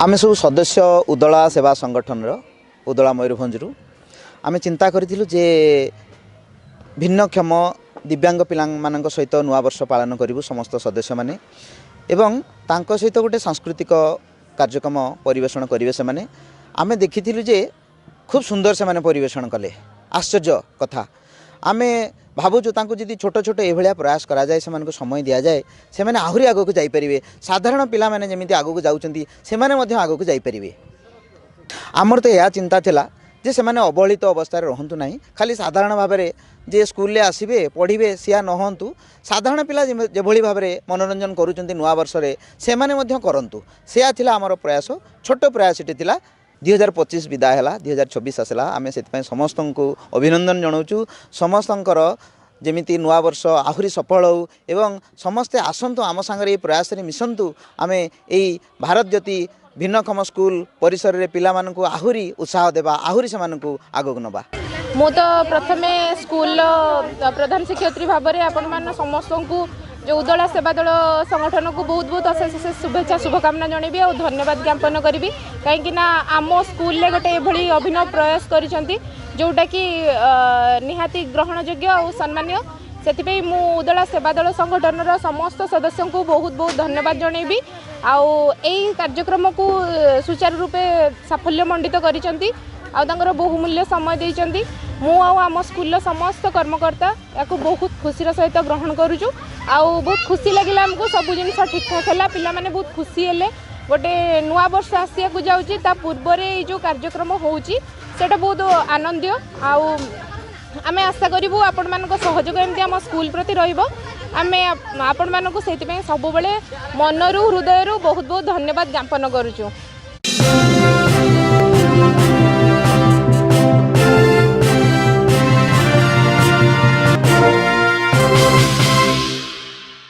आमे सब सदस्य उदला सेवा संगठन उदला मयूरभंजरू आमे चिंता करिथिलु जे भिन्नक्षम दिव्यांग पिलांग सहित नुआ वर्ष पालन करूँ समस्त सदस्य माने एवं तांको सहित गोटे सांस्कृतिक कार्यक्रम परिवेषण करेंगे से माने आमे देखिथिलु जे खूब सुंदर से माने परिवेषण कले आश्चर्य कथा आमे भावुँ तांको जदि छोट छोट एभलिया प्रयास करा जाए से समय दि जाए से माने आहुरी आगो को जाइपारे साधारण पिला माने जेमिति आगो को जाउचंती से माने मध्य आगो को जाइपारे आमर तो यह चिंता थिला जे से माने अवहेलित अवस्था रहंतु नाही खाली साधारण भाव में जे स्कूल आसबे पढ़े सिया नहंतु साधारण पिला जेभली भाव में मनोरंजन करुचंती नुआ वर्ष रे से माने मध्य करंतु सेया थिला आमर प्रयास छोट प्रयास एटी थिला 2025 विदाय है 2026 आसला आम से समस्त को अभिनंदन जनाऊँ समस्तंकर जेमिति नुआ वर्ष आहुरी सफल हो एवं समस्ते आसतु आम सांगे प्रयास मिशंतु आम यही भारत ज्योति भिन्नक्षम स्कूल परिसर रे पिला मानकु आहुरी उत्साह देवा आहुरी से आगक नबा। मु तो प्रथमे स्कूल प्रधान शिक्षयत्री भाव में आपण समस्त को जो उदला सेवा दल संगठन को बहुत बहुत अशेष शुभेच्छा शुभकामना जनइबी और धन्यवाद ज्ञापन करी कहीं आम स्कूल गोटे एभली अभिनव प्रयास करिसेंती जोटा कि निहाती ग्रहण योग्य और सम्मान्य से मु उदला सेवा दल संगठन समस्त सदस्य को बहुत बहुत धन्यवाद जनइबी आउ यही कार्यक्रम को सुचारू रूपे साफल्य मंडित करिसेंती आउर बहुमूल्य समय देइचंती मु आम स्कूल समस्त कर्मकर्ता या बहुत खुशी सहित ग्रहण करुचु आउ बहुत खुशी लगे आमको सब जिन ठीक ठाक है पिला माने बहुत खुशी हेले गोटे नुआ वर्ष आसिया को जाउची ता पूर्व रे जो कार्यक्रम होउची सेटा बहुत आनंद आउ आमे आशा करिवु आपण मानको सहयोग एमती आम स्कूल प्रति रहिबो आमे आपण मानको सेति पे सब बेले मनरु हृदयरु बहुत बहुत धन्यवाद ज्ञापन करुचु।